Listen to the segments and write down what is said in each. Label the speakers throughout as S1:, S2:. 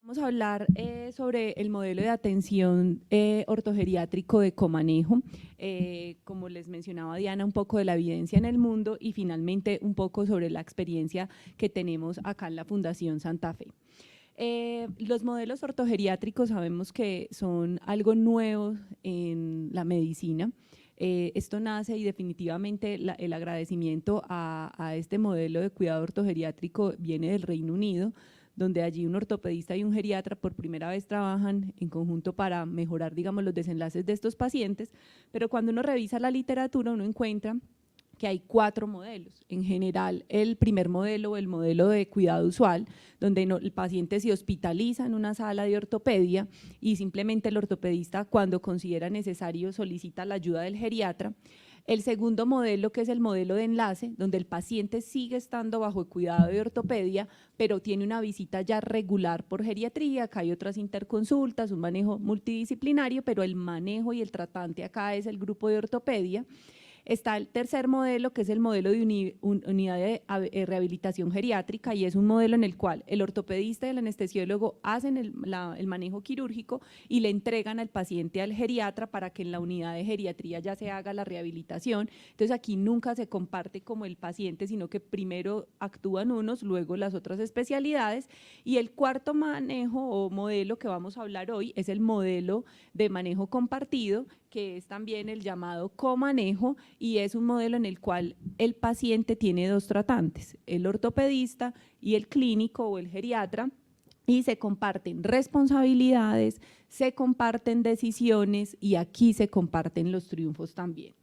S1: Vamos a hablar sobre el modelo de atención ortogeriátrico de comanejo, como les mencionaba Diana, un poco de la evidencia en el mundo y finalmente un poco sobre la experiencia que tenemos acá en la Fundación Santa Fe. Los modelos ortogeriátricos sabemos que son algo nuevo en la medicina. Esto nace y definitivamente el agradecimiento a este modelo de cuidado ortogeriátrico viene del Reino Unido, donde allí un ortopedista y un geriatra por primera vez trabajan en conjunto para mejorar, digamos, los desenlaces de estos pacientes, pero cuando uno revisa la literatura uno encuentra que hay 4 modelos. En general, el primer modelo, el modelo de cuidado usual, donde el paciente se hospitaliza en una sala de ortopedia y simplemente el ortopedista, cuando considera necesario, solicita la ayuda del geriatra. El segundo modelo, que es el modelo de enlace, donde el paciente sigue estando bajo el cuidado de ortopedia, pero tiene una visita ya regular por geriatría. Acá hay otras interconsultas, un manejo multidisciplinario, pero el manejo y el tratante acá es el grupo de ortopedia. Está el tercer modelo, que es el modelo de unidad de rehabilitación geriátrica, y es un modelo en el cual el ortopedista y el anestesiólogo hacen el manejo quirúrgico y le entregan al paciente al geriatra para que en la unidad de geriatría ya se haga la rehabilitación. Entonces aquí nunca se comparte como el paciente, sino que primero actúan unos, luego las otras especialidades. Y el cuarto manejo o modelo que vamos a hablar hoy es el modelo de manejo compartido, que es también el llamado comanejo, y es un modelo en el cual el paciente tiene 2 tratantes, el ortopedista y el clínico o el geriatra, y se comparten responsabilidades, se comparten decisiones y aquí se comparten los triunfos también.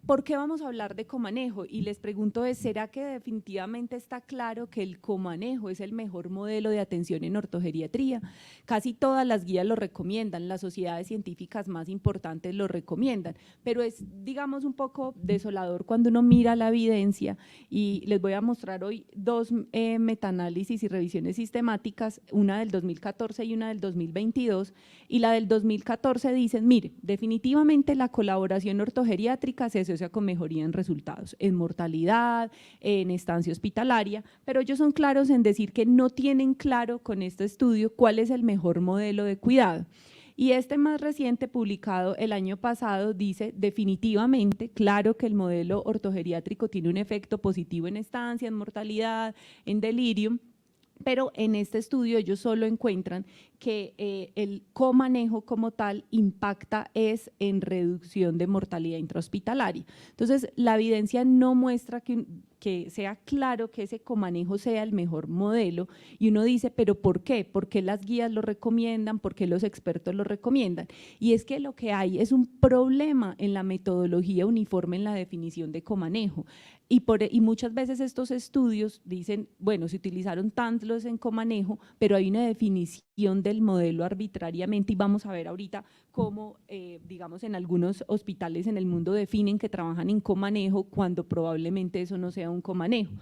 S1: ¿Por qué vamos a hablar de comanejo? Y les pregunto, ¿será que definitivamente está claro que el comanejo es el mejor modelo de atención en ortogeriatría? Casi todas las guías lo recomiendan, las sociedades científicas más importantes lo recomiendan, pero es, digamos, un poco desolador cuando uno mira la evidencia, y les voy a mostrar hoy 2 metaanálisis y revisiones sistemáticas, una del 2014 y una del 2022, y la del 2014 dicen, mire, definitivamente la colaboración ortogeriátrica se asocia con mejoría en resultados, en mortalidad, en estancia hospitalaria, pero ellos son claros en decir que no tienen claro con este estudio cuál es el mejor modelo de cuidado. Y este más reciente, publicado el año pasado, dice definitivamente, claro que el modelo ortogeriátrico tiene un efecto positivo en estancia, en mortalidad, en delirium, pero en este estudio ellos solo encuentran que el comanejo como tal impacta es en reducción de mortalidad intrahospitalaria. Entonces, la evidencia no muestra que sea claro que ese comanejo sea el mejor modelo, y uno dice, ¿pero por qué? ¿Por qué las guías lo recomiendan? ¿Por qué los expertos lo recomiendan? Y es que lo que hay es un problema en la metodología uniforme en la definición de comanejo. Y muchas veces estos estudios dicen, bueno, se utilizaron tantos en comanejo, pero hay una definición del modelo arbitrariamente, y vamos a ver ahorita cómo, digamos, en algunos hospitales en el mundo definen que trabajan en comanejo cuando probablemente eso no sea un comanejo.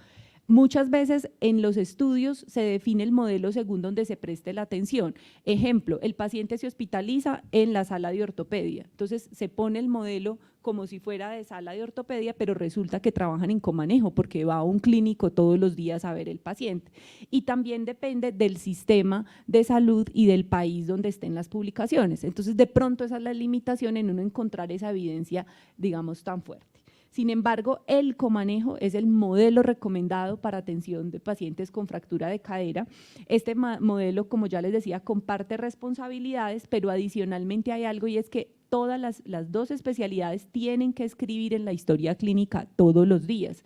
S1: Muchas veces en los estudios se define el modelo según donde se preste la atención. Ejemplo, el paciente se hospitaliza en la sala de ortopedia, entonces se pone el modelo como si fuera de sala de ortopedia, pero resulta que trabajan en comanejo porque va a un clínico todos los días a ver el paciente. Y también depende del sistema de salud y del país donde estén las publicaciones. Entonces, de pronto esa es la limitación en uno encontrar esa evidencia, digamos, tan fuerte. Sin embargo, el comanejo es el modelo recomendado para atención de pacientes con fractura de cadera. Este modelo, como ya les decía, comparte responsabilidades, pero adicionalmente hay algo, y es que todas las 2 especialidades tienen que escribir en la historia clínica todos los días.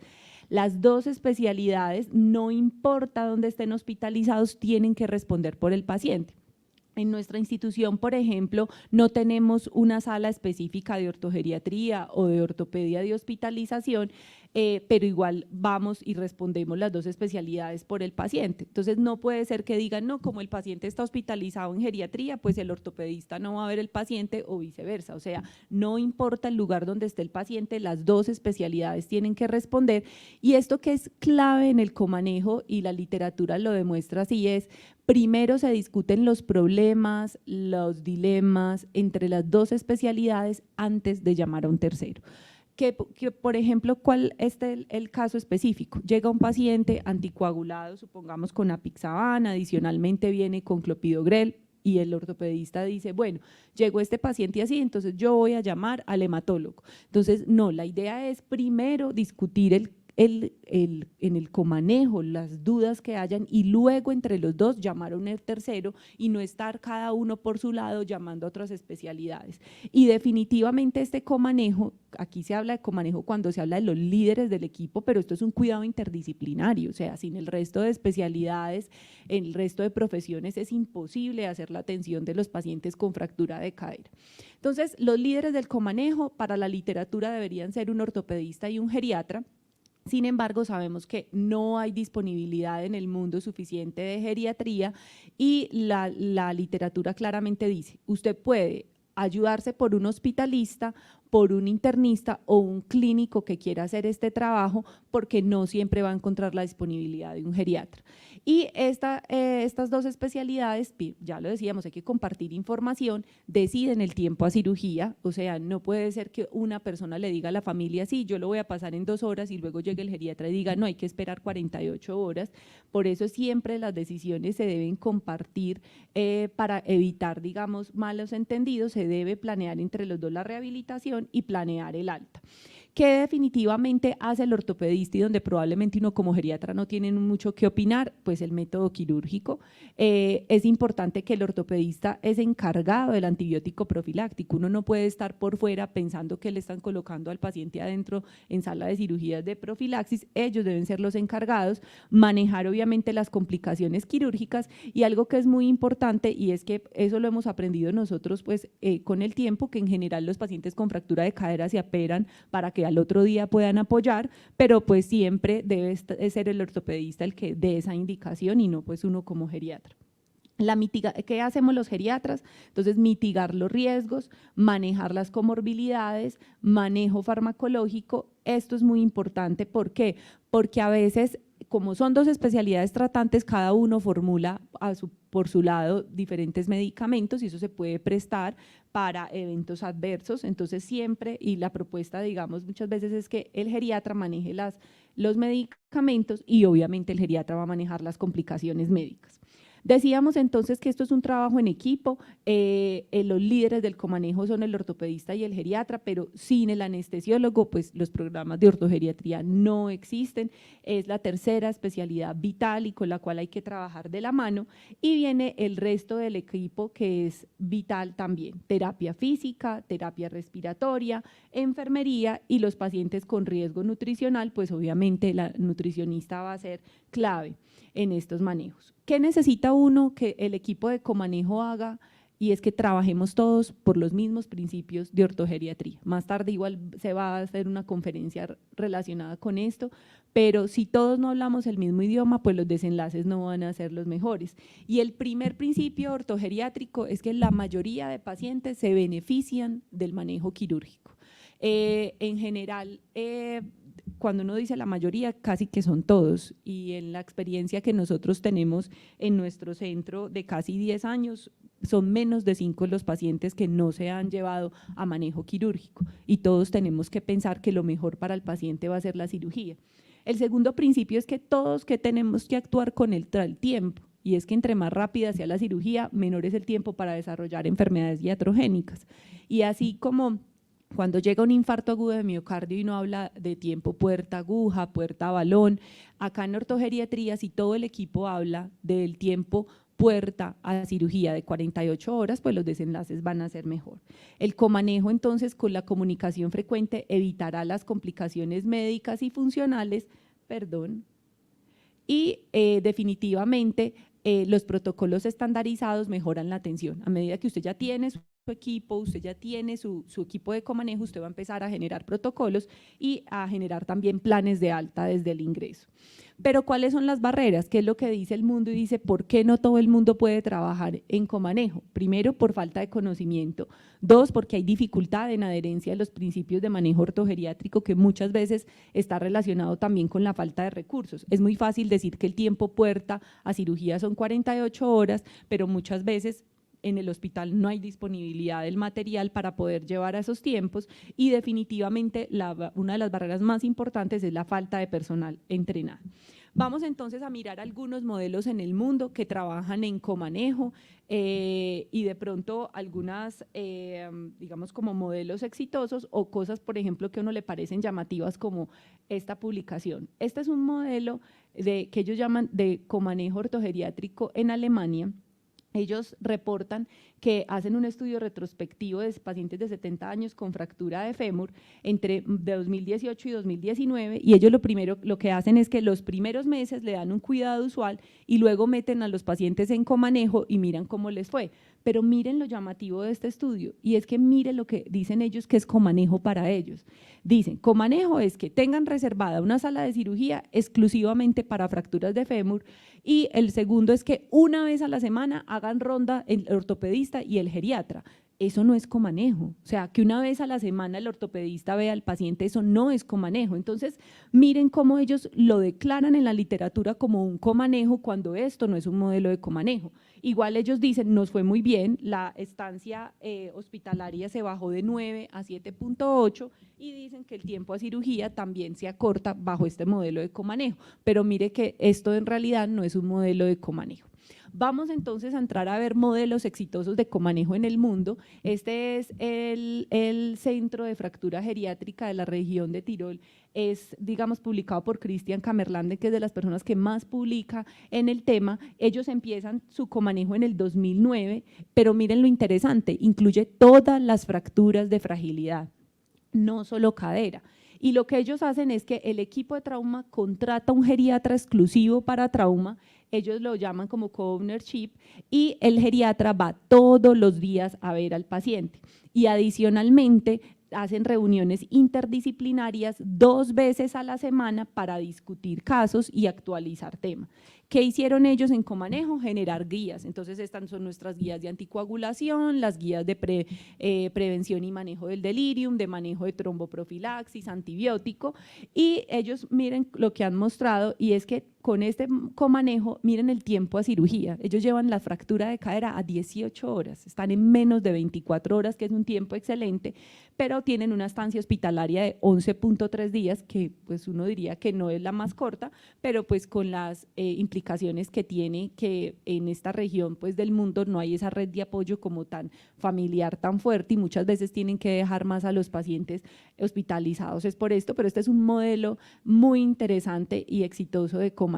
S1: Las 2 especialidades, no importa dónde estén hospitalizados, tienen que responder por el paciente. En nuestra institución, por ejemplo, no tenemos una sala específica de ortogeriatría o de ortopedia de hospitalización, pero igual vamos y respondemos las 2 especialidades por el paciente. Entonces, no puede ser que digan, no, como el paciente está hospitalizado en geriatría, pues el ortopedista no va a ver el paciente o viceversa. O sea, no importa el lugar donde esté el paciente, las 2 especialidades tienen que responder. Y esto que es clave en el comanejo, y la literatura lo demuestra así, es primero se discuten los problemas, los dilemas entre las 2 especialidades antes de llamar a un tercero. por ejemplo, ¿cuál es el caso específico? Llega un paciente anticoagulado, supongamos con apixaban, adicionalmente viene con clopidogrel, y el ortopedista dice, bueno, llegó este paciente así, entonces yo voy a llamar al hematólogo. Entonces, no, la idea es primero discutir en el comanejo, las dudas que hayan, y luego entre los dos llamar a un tercero y no estar cada uno por su lado llamando a otras especialidades. Y definitivamente este comanejo, aquí se habla de comanejo cuando se habla de los líderes del equipo, pero esto es un cuidado interdisciplinario, o sea, sin el resto de especialidades, el resto de profesiones es imposible hacer la atención de los pacientes con fractura de cadera. Entonces, los líderes del comanejo para la literatura deberían ser un ortopedista y un geriatra. Sin embargo, sabemos que no hay disponibilidad en el mundo suficiente de geriatría y la literatura claramente dice, usted puede ayudarse por un hospitalista, por un internista o un clínico que quiera hacer este trabajo, porque no siempre va a encontrar la disponibilidad de un geriatra. Y estas dos especialidades, ya lo decíamos, hay que compartir información, deciden el tiempo a cirugía, o sea, no puede ser que una persona le diga a la familia, sí, yo lo voy a pasar en 2 horas y luego llegue el geriatra y diga, no, hay que esperar 48 horas. Por eso siempre las decisiones se deben compartir para evitar, digamos, malos entendidos, se debe planear entre los dos la rehabilitación y planear el alta. ¿Qué definitivamente hace el ortopedista y donde probablemente uno como geriatra no tiene mucho que opinar? Pues el método quirúrgico. Es importante que el ortopedista es encargado del antibiótico profiláctico. Uno no puede estar por fuera pensando que le están colocando al paciente adentro en sala de cirugías de profilaxis. Ellos deben ser los encargados, manejar obviamente las complicaciones quirúrgicas y algo que es muy importante, y es que eso lo hemos aprendido nosotros pues con el tiempo, que en general los pacientes con fractura de cadera se operan para que al otro día puedan apoyar, pero pues siempre debe ser el ortopedista el que dé esa indicación y no pues uno como geriatra. ¿Qué hacemos los geriatras? Entonces, mitigar los riesgos, manejar las comorbilidades, manejo farmacológico. Esto es muy importante. ¿Por qué? Porque a veces, como son dos especialidades tratantes, cada uno formula por su lado diferentes medicamentos y eso se puede prestar para eventos adversos. Entonces siempre, y la propuesta digamos muchas veces es que el geriatra maneje los medicamentos y obviamente el geriatra va a manejar las complicaciones médicas. Decíamos entonces que esto es un trabajo en equipo, los líderes del comanejo son el ortopedista y el geriatra, pero sin el anestesiólogo, pues los programas de ortogeriatría no existen, es la tercera especialidad vital y con la cual hay que trabajar de la mano, y viene el resto del equipo que es vital también, terapia física, terapia respiratoria, enfermería y los pacientes con riesgo nutricional, pues obviamente la nutricionista va a ser clave en estos manejos. ¿Qué necesita uno que el equipo de comanejo haga? Y es que trabajemos todos por los mismos principios de ortogeriatría. Más tarde igual se va a hacer una conferencia relacionada con esto, pero si todos no hablamos el mismo idioma, pues los desenlaces no van a ser los mejores. Y el primer principio ortogeriátrico es que la mayoría de pacientes se benefician del manejo quirúrgico. En general, cuando uno dice la mayoría, casi que son todos, y en la experiencia que nosotros tenemos en nuestro centro de casi 10 años, son menos de 5 los pacientes que no se han llevado a manejo quirúrgico, y todos tenemos que pensar que lo mejor para el paciente va a ser la cirugía. El segundo principio es que todos que tenemos que actuar con el tiempo, y es que entre más rápida sea la cirugía, menor es el tiempo para desarrollar enfermedades iatrogénicas, y así como cuando llega un infarto agudo de miocardio y no habla de tiempo puerta aguja, puerta balón, acá en ortogeriatría si todo el equipo habla del tiempo puerta a cirugía de 48 horas, pues los desenlaces van a ser mejor. El comanejo entonces con la comunicación frecuente evitará las complicaciones médicas y funcionales, y definitivamente los protocolos estandarizados mejoran la atención. A medida que usted ya tiene su equipo, usted ya tiene su equipo de comanejo, usted va a empezar a generar protocolos y a generar también planes de alta desde el ingreso. Pero ¿cuáles son las barreras? ¿Qué es lo que dice el mundo? Y dice, ¿por qué no todo el mundo puede trabajar en comanejo? Primero, por falta de conocimiento. 2, porque hay dificultad en adherencia a los principios de manejo ortogeriátrico que muchas veces está relacionado también con la falta de recursos. Es muy fácil decir que el tiempo puerta a cirugía son 48 horas, pero muchas veces en el hospital no hay disponibilidad del material para poder llevar a esos tiempos y definitivamente una de las barreras más importantes es la falta de personal entrenado. Vamos entonces a mirar algunos modelos en el mundo que trabajan en comanejo y de pronto algunas, digamos, como modelos exitosos o cosas, por ejemplo, que a uno le parecen llamativas como esta publicación. Este es un modelo que ellos llaman de comanejo ortogeriátrico en Alemania. Ellos reportan que hacen un estudio retrospectivo de pacientes de 70 años con fractura de fémur entre 2018 y 2019 y ellos lo que hacen es que los primeros meses le dan un cuidado usual y luego meten a los pacientes en comanejo y miran cómo les fue. Pero miren lo llamativo de este estudio y es que miren lo que dicen ellos que es comanejo para ellos. Dicen, comanejo es que tengan reservada una sala de cirugía exclusivamente para fracturas de fémur y el segundo es que una vez a la semana hagan ronda el ortopedista y el geriatra. Eso no es comanejo, o sea, que una vez a la semana el ortopedista vea al paciente, eso no es comanejo. Entonces, miren cómo ellos lo declaran en la literatura como un comanejo cuando esto no es un modelo de comanejo. Igual ellos dicen, nos fue muy bien, la estancia hospitalaria se bajó de 9 a 7.8 y dicen que el tiempo a cirugía también se acorta bajo este modelo de comanejo, pero mire que esto en realidad no es un modelo de comanejo. Vamos entonces a entrar a ver modelos exitosos de comanejo en el mundo. Este es el Centro de Fractura Geriátrica de la región de Tirol. Es, digamos, publicado por Christian Kammerlande, que es de las personas que más publica en el tema. Ellos empiezan su comanejo en el 2009, pero miren lo interesante, incluye todas las fracturas de fragilidad, no solo cadera. Y lo que ellos hacen es que el equipo de trauma contrata un geriatra exclusivo para trauma, ellos lo llaman como co-ownership, y el geriatra va todos los días a ver al paciente. Y adicionalmente hacen reuniones interdisciplinarias 2 veces a la semana para discutir casos y actualizar temas. ¿Qué hicieron ellos en comanejo? Generar guías. Entonces estas son nuestras guías de anticoagulación, las guías de prevención y manejo del delirium, de manejo de tromboprofilaxis, antibiótico, y ellos miren lo que han mostrado y es que con este comanejo, miren el tiempo a cirugía, ellos llevan la fractura de cadera a 18 horas, están en menos de 24 horas, que es un tiempo excelente, pero tienen una estancia hospitalaria de 11.3 días, que pues uno diría que no es la más corta, pero pues con las implicaciones que tiene que en esta región pues del mundo no hay esa red de apoyo como tan familiar, tan fuerte y muchas veces tienen que dejar más a los pacientes hospitalizados, es por esto, pero este es un modelo muy interesante y exitoso de comanejo.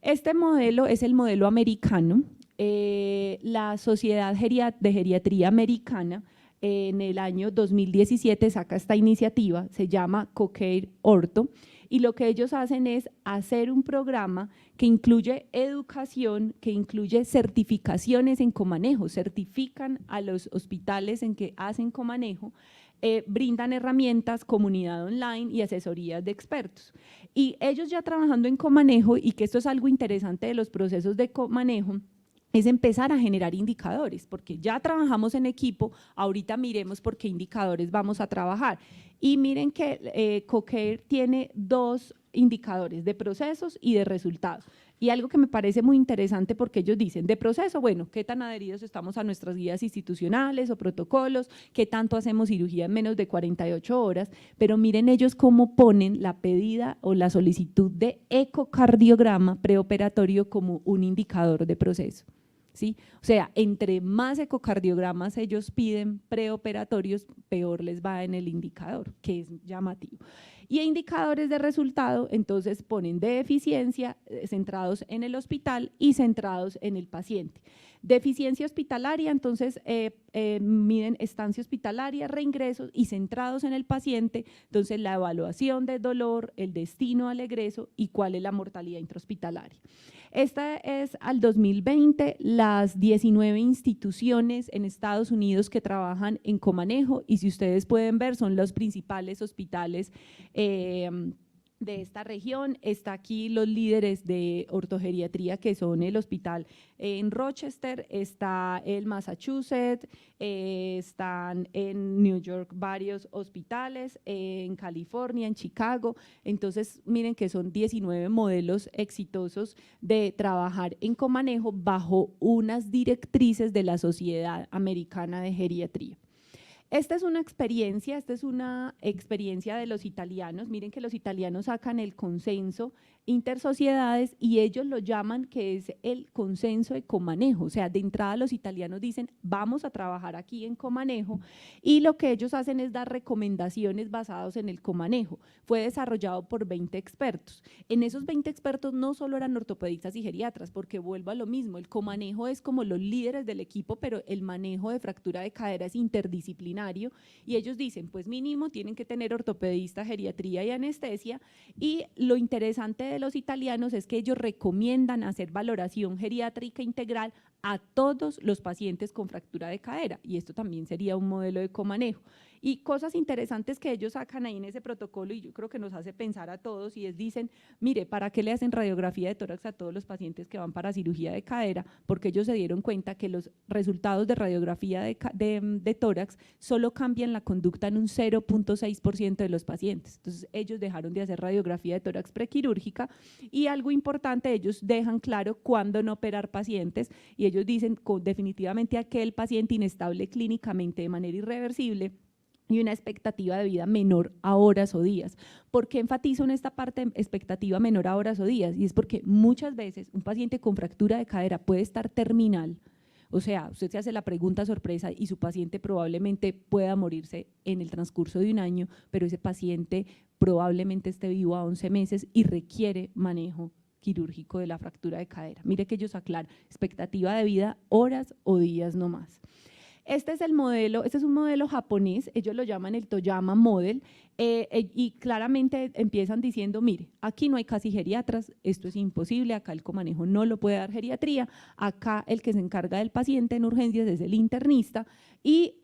S1: Este modelo es el modelo americano, la Sociedad de Geriatría Americana en el año 2017 saca esta iniciativa, se llama CoCare Ortho, y lo que ellos hacen es hacer un programa que incluye educación, que incluye certificaciones en comanejo, certifican a los hospitales en que hacen comanejo, brindan herramientas, comunidad online y asesorías de expertos. Y ellos ya trabajando en comanejo, y que esto es algo interesante de los procesos de comanejo, es empezar a generar indicadores, porque ya trabajamos en equipo, ahorita miremos por qué indicadores vamos a trabajar. Y miren que CoCare tiene 2 indicadores, de procesos y de resultados. Y algo que me parece muy interesante porque ellos dicen, de proceso, bueno, qué tan adheridos estamos a nuestras guías institucionales o protocolos, qué tanto hacemos cirugía en menos de 48 horas, pero miren ellos cómo ponen la pedida o la solicitud de ecocardiograma preoperatorio como un indicador de proceso. ¿Sí? O sea, entre más ecocardiogramas ellos piden preoperatorios, peor les va en el indicador, que es llamativo. Y indicadores de resultado, entonces ponen de eficiencia centrados en el hospital y centrados en el paciente. De eficiencia hospitalaria, entonces miden estancia hospitalaria, reingresos y centrados en el paciente, entonces la evaluación del dolor, el destino al egreso y cuál es la mortalidad intrahospitalaria. Esta es al 2020 las 19 instituciones en Estados Unidos que trabajan en comanejo y si ustedes pueden ver son los principales hospitales de esta región. Está aquí los líderes de ortogeriatría, que son el hospital en Rochester, está el Massachusetts, están en New York varios hospitales, en California, en Chicago. Entonces, miren que son 19 modelos exitosos de trabajar en comanejo bajo unas directrices de la Sociedad Americana de Geriatría. Esta es una experiencia de los italianos. Miren que los italianos sacan el consenso intersociedades y ellos lo llaman que es el consenso de comanejo. O sea, de entrada los italianos dicen, vamos a trabajar aquí en comanejo, y lo que ellos hacen es dar recomendaciones basadas en el comanejo. Fue desarrollado por 20 expertos. En esos 20 expertos no solo eran ortopedistas y geriatras, porque vuelvo a lo mismo, el comanejo es como los líderes del equipo, pero el manejo de fractura de cadera es interdisciplinario, y ellos dicen, pues mínimo tienen que tener ortopedista, geriatría y anestesia. Y lo interesante de los italianos es que ellos recomiendan hacer valoración geriátrica integral a todos los pacientes con fractura de cadera, y esto también sería un modelo de comanejo. Y cosas interesantes que ellos sacan ahí en ese protocolo, y yo creo que nos hace pensar a todos, y es, dicen, mire, ¿para qué le hacen radiografía de tórax a todos los pacientes que van para cirugía de cadera? Porque ellos se dieron cuenta que los resultados de radiografía de tórax solo cambian la conducta en un 0.6% de los pacientes. Entonces ellos dejaron de hacer radiografía de tórax prequirúrgica, y algo importante, ellos dejan claro cuándo no operar pacientes, y ellos dicen definitivamente aquel paciente inestable clínicamente de manera irreversible y una expectativa de vida menor a horas o días. ¿Por qué enfatizo en esta parte de expectativa menor a horas o días? Y es porque muchas veces un paciente con fractura de cadera puede estar terminal, o sea, usted se hace la pregunta sorpresa y su paciente probablemente pueda morirse en el transcurso de un año, pero ese paciente probablemente esté vivo a 11 meses y requiere manejo quirúrgico de la fractura de cadera. Mire que ellos aclaran, expectativa de vida horas o días no más. Este es un modelo japonés, ellos lo llaman el Toyama Model, y claramente empiezan diciendo, mire, aquí no hay casi geriatras, esto es imposible, acá el comanejo no lo puede dar geriatría, acá el que se encarga del paciente en urgencias es el internista, y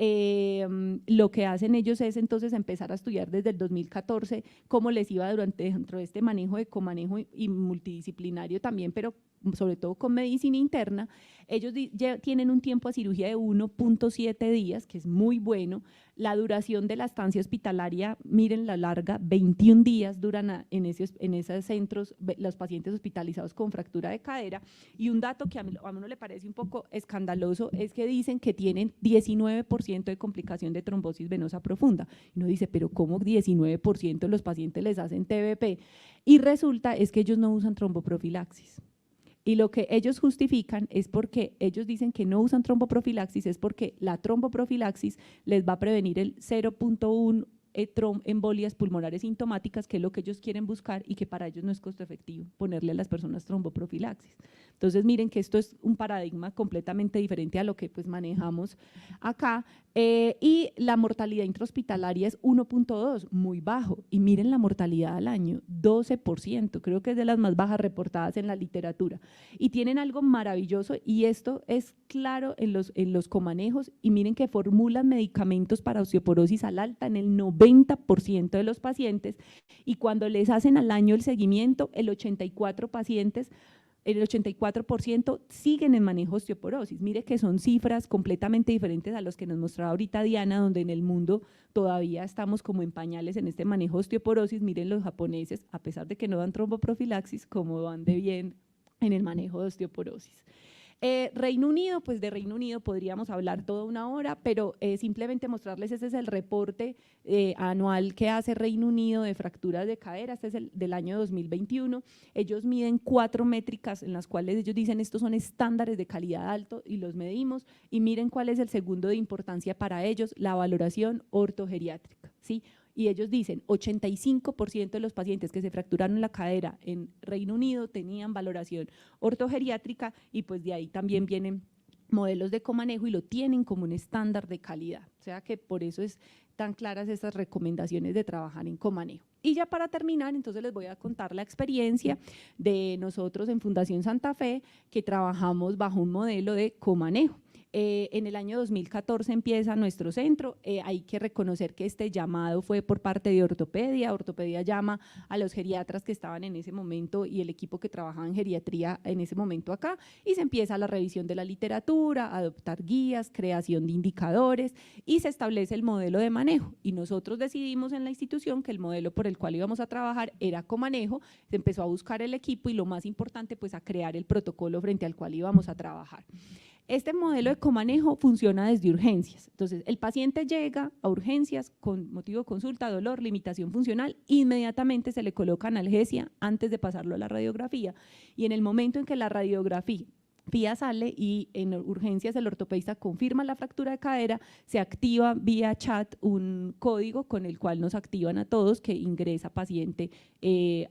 S1: lo que hacen ellos es entonces empezar a estudiar desde el 2014 cómo les iba dentro de este manejo de comanejo y multidisciplinario también, pero sobre todo con medicina interna. Ellos tienen un tiempo a cirugía de 1.7 días, que es muy bueno. La duración de la estancia hospitalaria, miren la larga, 21 días duran en esos centros los pacientes hospitalizados con fractura de cadera. Y un dato que a uno le parece un poco escandaloso es que dicen que tienen 19% de complicación de trombosis venosa profunda. Y uno dice, pero ¿cómo 19% de los pacientes les hacen TBP? Y resulta es que ellos no usan tromboprofilaxis. Y lo que ellos justifican es porque ellos dicen que no usan tromboprofilaxis, es porque la tromboprofilaxis les va a prevenir el 0.1 embolias pulmonares sintomáticas, que es lo que ellos quieren buscar y que para ellos no es costo efectivo ponerle a las personas tromboprofilaxis. Entonces miren que esto es un paradigma completamente diferente a lo que pues manejamos acá, y la mortalidad intrahospitalaria es 1.2, muy bajo, y miren la mortalidad al año, 12%, creo que es de las más bajas reportadas en la literatura, y tienen algo maravilloso, y esto es claro en los comanejos, y miren que formulan medicamentos para osteoporosis al alta en el 90% de los pacientes, y cuando les hacen al año el seguimiento, el 84% siguen en manejo de osteoporosis. Mire que son cifras completamente diferentes a los que nos mostraba ahorita Diana, donde en el mundo todavía estamos como en pañales en este manejo de osteoporosis. Miren los japoneses, a pesar de que no dan tromboprofilaxis, cómo van de bien en el manejo de osteoporosis. Reino Unido, pues de Reino Unido podríamos hablar toda una hora, pero simplemente mostrarles, ese es el reporte anual que hace Reino Unido de fracturas de cadera, este es el del año 2021, ellos miden 4 métricas en las cuales ellos dicen estos son estándares de calidad alto y los medimos, y miren cuál es el segundo de importancia para ellos, la valoración ortogeriátrica, ¿sí? Y ellos dicen 85% de los pacientes que se fracturaron la cadera en Reino Unido tenían valoración ortogeriátrica, y pues de ahí también vienen modelos de comanejo y lo tienen como un estándar de calidad. O sea que por eso es tan claras estas recomendaciones de trabajar en comanejo. Y ya para terminar, entonces les voy a contar la experiencia de nosotros en Fundación Santa Fe, que trabajamos bajo un modelo de comanejo. En el año 2014 empieza nuestro centro. Hay que reconocer que este llamado fue por parte de Ortopedia. Ortopedia llama a los geriatras que estaban en ese momento y el equipo que trabajaba en geriatría en ese momento acá, y se empieza la revisión de la literatura, adoptar guías, creación de indicadores, y se establece el modelo de manejo. Y nosotros decidimos en la institución que el modelo por el cual íbamos a trabajar era comanejo. Se empezó a buscar el equipo y, lo más importante, pues a crear el protocolo frente al cual íbamos a trabajar. Este modelo de comanejo funciona desde urgencias. Entonces, el paciente llega a urgencias con motivo de consulta, dolor, limitación funcional, inmediatamente se le coloca analgesia antes de pasarlo a la radiografía, y en el momento en que la radiografía sale y en urgencias el ortopedista confirma la fractura de cadera, se activa vía chat un código con el cual nos activan a todos que ingresa paciente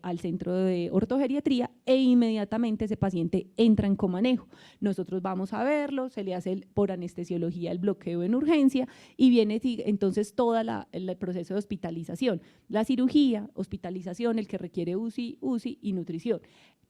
S1: al centro de ortogeriatría, e inmediatamente ese paciente entra en comanejo. Nosotros vamos a verlo, se le hace por anestesiología el bloqueo en urgencia y viene entonces todo el proceso de hospitalización, la cirugía, hospitalización, el que requiere UCI y nutrición.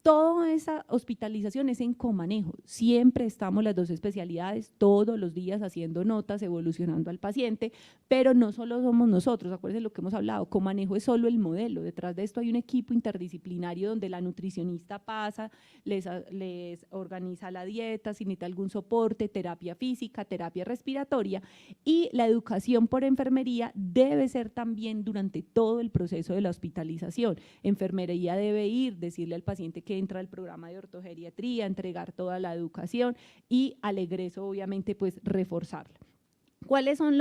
S1: Toda esa hospitalización es en comanejo, siempre estamos las dos especialidades todos los días haciendo notas, evolucionando al paciente, pero no solo somos nosotros, acuérdense lo que hemos hablado, comanejo es solo el modelo, detrás de esto hay un equipo interdisciplinario donde la nutricionista pasa, les organiza la dieta, si necesita algún soporte, terapia física, terapia respiratoria, y la educación por enfermería debe ser también durante todo el proceso de la hospitalización. Enfermería debe ir, decirle al paciente que entra al programa de ortogeriatría, entregar toda la educación y al egreso obviamente pues reforzarlo. ¿Cuáles son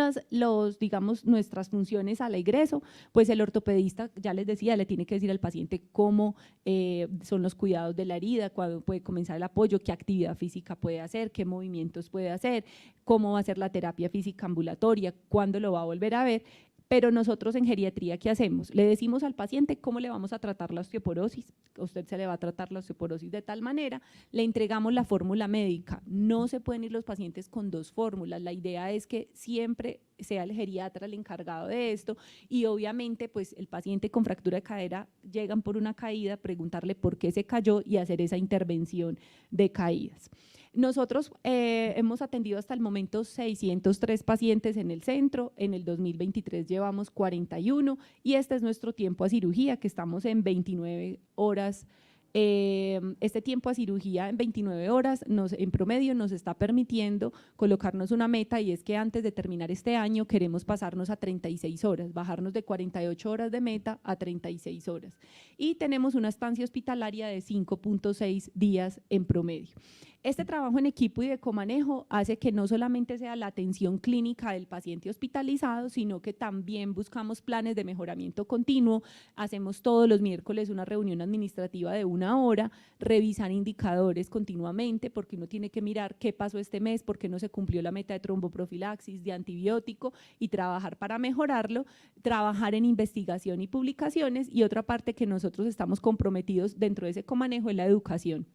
S1: digamos, nuestras funciones al egreso? Pues el ortopedista, ya les decía, le tiene que decir al paciente cómo son los cuidados de la herida, cuándo puede comenzar el apoyo, qué actividad física puede hacer, qué movimientos puede hacer, cómo va a ser la terapia física ambulatoria, cuándo lo va a volver a ver. Pero nosotros en geriatría, ¿qué hacemos? Le decimos al paciente cómo le vamos a tratar la osteoporosis. A usted se le va a tratar la osteoporosis de tal manera, le entregamos la fórmula médica. No se pueden ir los pacientes con dos fórmulas. La idea es que siempre sea el geriatra el encargado de esto, y obviamente pues el paciente con fractura de cadera llegan por una caída, preguntarle por qué se cayó y hacer esa intervención de caídas. Nosotros hemos atendido hasta el momento 603 pacientes en el centro, en el 2023 llevamos 41 y este es nuestro tiempo a cirugía, que estamos en 29 horas. Este tiempo a cirugía en 29 horas en promedio nos está permitiendo colocarnos una meta, y es que antes de terminar este año queremos pasarnos a 36 horas, bajarnos de 48 horas de meta a 36 horas. Y tenemos una estancia hospitalaria de 5.6 días en promedio. Este trabajo en equipo y de comanejo hace que no solamente sea la atención clínica del paciente hospitalizado, sino que también buscamos planes de mejoramiento continuo. Hacemos todos los miércoles una reunión administrativa de 1 hora, revisar indicadores continuamente, porque uno tiene que mirar qué pasó este mes, por qué no se cumplió la meta de tromboprofilaxis, de antibiótico, y trabajar para mejorarlo, trabajar en investigación y publicaciones, y otra parte que nosotros estamos comprometidos dentro de ese comanejo es la educación.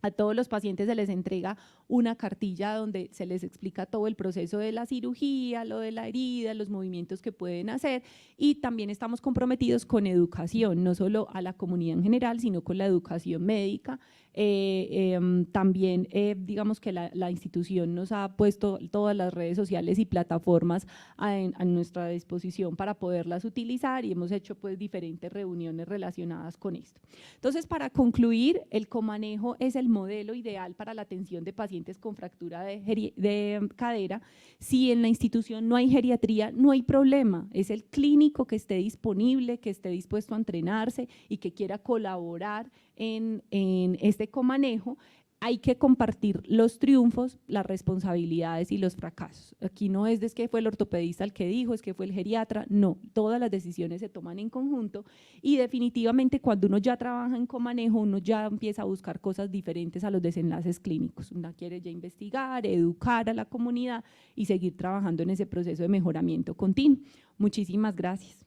S1: A todos los pacientes se les entrega una cartilla donde se les explica todo el proceso de la cirugía, lo de la herida, los movimientos que pueden hacer, y también estamos comprometidos con educación, no solo a la comunidad en general, sino con la educación médica. También digamos que la institución nos ha puesto todas las redes sociales y plataformas a nuestra disposición para poderlas utilizar, y hemos hecho pues diferentes reuniones relacionadas con esto. Entonces, para concluir, el comanejo es el modelo ideal para la atención de pacientes con fractura de cadera. Si en la institución no hay geriatría, no hay problema, es el clínico que esté disponible, que esté dispuesto a entrenarse y que quiera colaborar en este comanejo. Hay que compartir los triunfos, las responsabilidades y los fracasos. Aquí no es de que fue el ortopedista el que dijo, es que fue el geriatra, no, todas las decisiones se toman en conjunto, y definitivamente cuando uno ya trabaja en comanejo, uno ya empieza a buscar cosas diferentes a los desenlaces clínicos. Uno quiere ya investigar, educar a la comunidad y seguir trabajando en ese proceso de mejoramiento continuo. Muchísimas gracias.